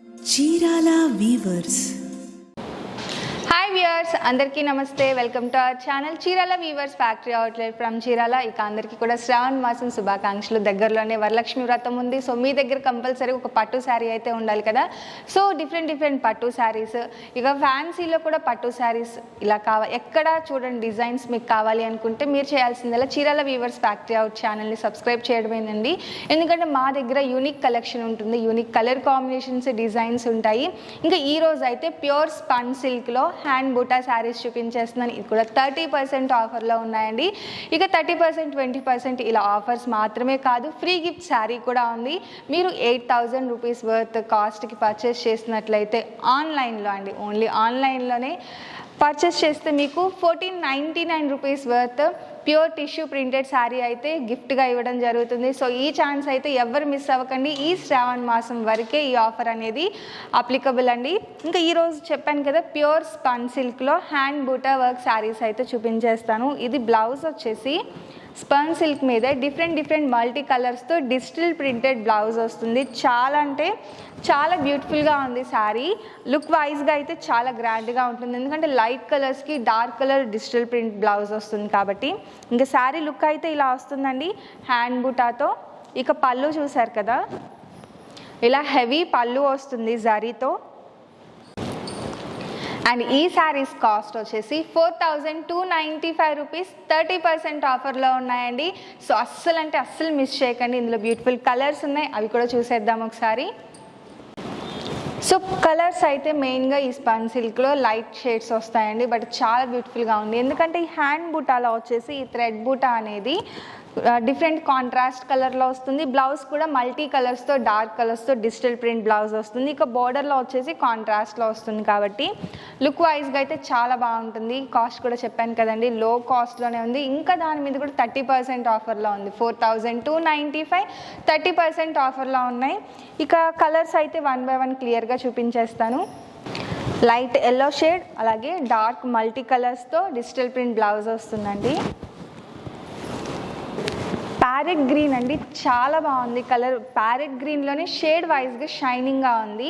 Chirala weavers. Hi viewers, అందరికీ నమస్తే. Welcome to our channel Chirala weavers factory outlet from Chirala. ఇక అందరికీ కూడా శ్రావణ మాసం శుభాకాంక్షలు. దగ్గరలోనే వరలక్ష్మి వ్రతం ఉంది. సో మీ దగ్గర కంపల్సరీ ఒక పట్టు శారీ అయితే ఉండాలి కదా. సో డిఫరెంట్ పట్టు శారీస్, ఇక ఫ్యాన్సీలో కూడా పట్టు శారీస్ ఇలా కావాలి. ఎక్కడ చూడండి డిజైన్స్ మీకు కావాలి అనుకుంటే మీరు చేయాల్సిందల్లా చీరాల వీవర్స్ ఫ్యాక్టరీ అవుట్ ఛానల్ని సబ్స్క్రైబ్ చేయడమేనండి. ఎందుకంటే మా దగ్గర యూనిక్ కలెక్షన్ ఉంటుంది, యూనిక్ కలర్ కాంబినేషన్స్, డిజైన్స్ ఉంటాయి. ఇంకా ఈ రోజు అయితే ప్యూర్ స్పన్ సిల్క్లో హ్యాండ్ బూటా శారీస్ చూపించేస్తున్నాను. ఇది కూడా 30% ఆఫర్లో ఉన్నాయండి. ఇక 30%, 20% ఇలా ఆఫర్స్ మాత్రమే కాదు, ఫ్రీ గిఫ్ట్ శారీ కూడా ఉంది. మీరు 8,000 రూపీస్ వర్త్ కాస్ట్కి పర్చేస్ చేసినట్లయితే ఆన్లైన్లో అండి, ఓన్లీ ఆన్లైన్లోనే పర్చేస్ చేస్తే మీకు 1499 rupees worth pure tissue printed sari అయితే గిఫ్ట్గా ఇవ్వడం జరుగుతుంది. సో ఈ ఛాన్స్ అయితే ఎవరు మిస్ అవ్వకండి. ఈ శ్రావణ మాసం వరకే ఈ ఆఫర్ అనేది అప్లికబుల్ అండి. ఇంకా ఈరోజు చెప్పాను కదా, ప్యూర్ స్పన్ సిల్క్లో హ్యాండ్ బూటా వర్క్ శారీస్ అయితే చూపించేస్తాను. ఇది బ్లౌజ్ వచ్చేసి స్పన్ సిల్క్ మీద డిఫరెంట్ మల్టీ కలర్స్తో డిజిటల్ ప్రింటెడ్ బ్లౌజ్ వస్తుంది. చాలా అంటే చాలా బ్యూటిఫుల్గా ఉంది శారీ. లుక్ వైజ్గా అయితే చాలా గ్రాండ్గా ఉంటుంది, ఎందుకంటే లైట్ కలర్స్కి dark colour digital print blouse వస్తుంది కాబట్టి. ఇంకా శారీ లుక్ అయితే ఇలా వస్తుందండి హ్యాండ్ బూటాతో. ఇక పళ్ళు చూసారు కదా, ఇలా హెవీ పళ్ళు వస్తుంది జరీతో. అండ్ ఈ శారీస్ కాస్ట్ వచ్చేసి 4,295 రూపీస్ 30% ఆఫర్లో ఉన్నాయండి. సో అస్సలు మిస్ చేయకండి. ఇందులో బ్యూటిఫుల్ కలర్స్ ఉన్నాయి, అవి కూడా చూసేద్దాం ఒకసారి. సో కలర్స్ అయితే మెయిన్గా ఈ స్పన్ సిల్క్లో లైట్ షేడ్స్ వస్తాయండి, బట్ చాలా బ్యూటిఫుల్గా ఉంది. ఎందుకంటే ఈ హ్యాండ్ బూటాలో వచ్చేసి ఈ థ్రెడ్ బూటా అనేది డిఫరెంట్ కాంట్రాస్ట్ కలర్లో వస్తుంది. బ్లౌజ్ కూడా మల్టీ కలర్స్తో, డార్క్ కలర్స్తో డిజిటల్ ప్రింట్ బ్లౌజ్ వస్తుంది. ఇక బోర్డర్లో వచ్చేసి కాంట్రాస్ట్లో వస్తుంది కాబట్టి లుక్ వైజ్గా అయితే చాలా బాగుంటుంది. కాస్ట్ కూడా చెప్పాను కదండి, లో కాస్ట్లోనే ఉంది. ఇంకా దాని మీద కూడా 30% ఆఫర్లో ఉంది. 4,295 30% ఆఫర్లో ఉన్నాయి. ఇక కలర్స్ అయితే 1 by 1 క్లియర్గా చూపించేస్తాను. లైట్ ఎల్లో షేడ్, అలాగే డార్క్ మల్టీ కలర్స్తో డిజిటల్ ప్రింట్ బ్లౌజ్ వస్తుందండి. ప్యారెట్ గ్రీన్ అండి, చాలా బాగుంది కలర్. ప్యారెట్ గ్రీన్లోనే షేడ్ వైజ్గా షైనింగ్గా ఉంది.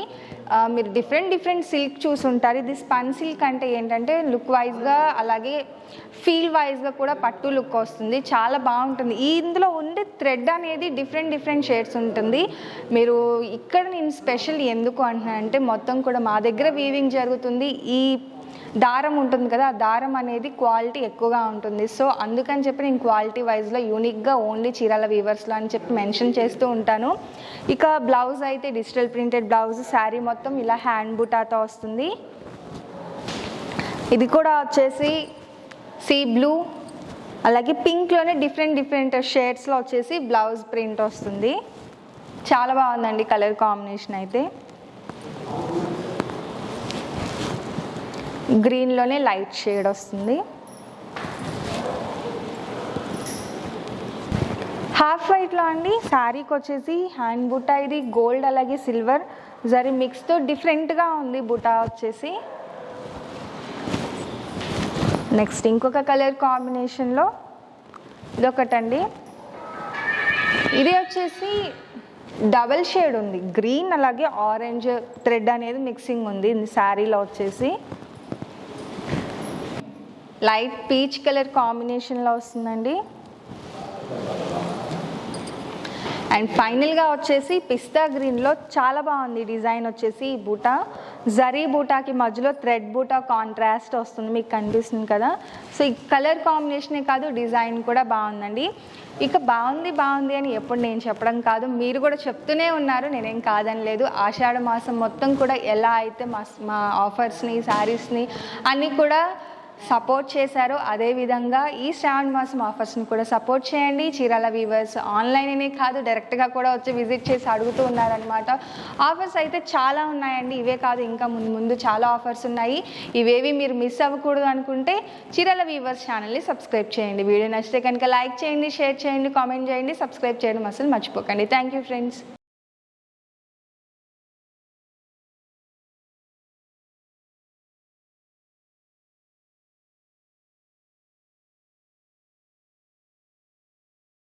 మీరు డిఫరెంట్ సిల్క్ చూసుంటారు. ఇది స్పన్ సిల్క్ అంటే ఏంటంటే లుక్ వైజ్గా అలాగే ఫీల్ వైజ్గా కూడా పట్టు లుక్ వస్తుంది, చాలా బాగుంటుంది. ఇందులో ఉండే థ్రెడ్ అనేది డిఫరెంట్ షేడ్స్ ఉంటుంది. మీరు ఇక్కడ నేను స్పెషల్ ఎందుకు అంటున్నానంటే, మొత్తం కూడా మా దగ్గర వీవింగ్ జరుగుతుంది. ఈ దారం ఉంటుంది కదా, ఆ దారం అనేది క్వాలిటీ ఎక్కువగా ఉంటుంది. సో అందుకని చెప్పి నేను క్వాలిటీ వైజ్లో యూనిక్గా ఓన్లీ చీరాల వీవర్స్లో అని చెప్పి మెన్షన్ చేస్తూ ఉంటాను. ఇక బ్లౌజ్ అయితే డిజిటల్ ప్రింటెడ్ బ్లౌజ్, శారీ మొత్తం ఇలా హ్యాండ్ బూటాతో వస్తుంది. ఇది కూడా వచ్చేసి సీ బ్లూ అలాగే పింక్లోనే డిఫరెంట్ షేడ్స్లో వచ్చేసి బ్లౌజ్ ప్రింట్ వస్తుంది. చాలా బాగుందండి కలర్ కాంబినేషన్ అయితే. గ్రీన్లోనే లైట్ షేడ్ వస్తుంది. హాఫ్ వైట్లో అండి శారీకి వచ్చేసి హ్యాండ్ బుటా, ఇది గోల్డ్ అలాగే సిల్వర్ జరీ మిక్స్తో డిఫరెంట్గా ఉంది బుటా వచ్చేసి. నెక్స్ట్ ఇంకొక కలర్ కాంబినేషన్లో ఇదొకటండి. ఇది వచ్చేసి డబల్ షేడ్ ఉంది, గ్రీన్ అలాగే ఆరెంజ్ థ్రెడ్ అనేది మిక్సింగ్ ఉంది శారీలో వచ్చేసి. లైట్ పీచ్ కలర్ కాంబినేషన్లో వస్తుందండి. అండ్ ఫైనల్గా వచ్చేసి పిస్తా గ్రీన్లో చాలా బాగుంది డిజైన్ వచ్చేసి. ఈ బూటా జరీ బూటాకి మధ్యలో థ్రెడ్ బూటా కాంట్రాస్ట్ వస్తుంది, మీకు కనిపిస్తుంది కదా. సో ఈ కలర్ కాంబినేషనే కాదు, డిజైన్ కూడా బాగుందండి. ఇక బాగుంది అని ఎప్పుడు నేను చెప్పడం కాదు, మీరు కూడా చెప్తూనే ఉన్నారు, నేనేం కాదని లేదు. ఆషాఢ మాసం మొత్తం కూడా ఎలా అయితే మా ఆఫర్స్ని, శారీస్ని అన్నీ కూడా సపోర్ట్ చేశారో అదేవిధంగా ఈ శ్రావణ మాసం ఆఫర్స్ని కూడా సపోర్ట్ చేయండి. చీరాల వీవర్స్ ఆన్లైన్ కాదు, డైరెక్ట్గా కూడా వచ్చి విజిట్ చేసి అడుగుతూ ఉన్నారనమాట. ఆఫర్స్ అయితే చాలా ఉన్నాయండి, ఇవే కాదు ఇంకా ముందు చాలా ఆఫర్స్ ఉన్నాయి. ఇవేవి మీరు మిస్ అవ్వకూడదు అనుకుంటే చీరాల వీవర్స్ ఛానల్ని సబ్స్క్రైబ్ చేయండి. వీడియో నచ్చితే కనుక లైక్ చేయండి, షేర్ చేయండి, కామెంట్ చేయండి, సబ్స్క్రైబ్ చేయడం అసలు మర్చిపోకండి. Thank you friends.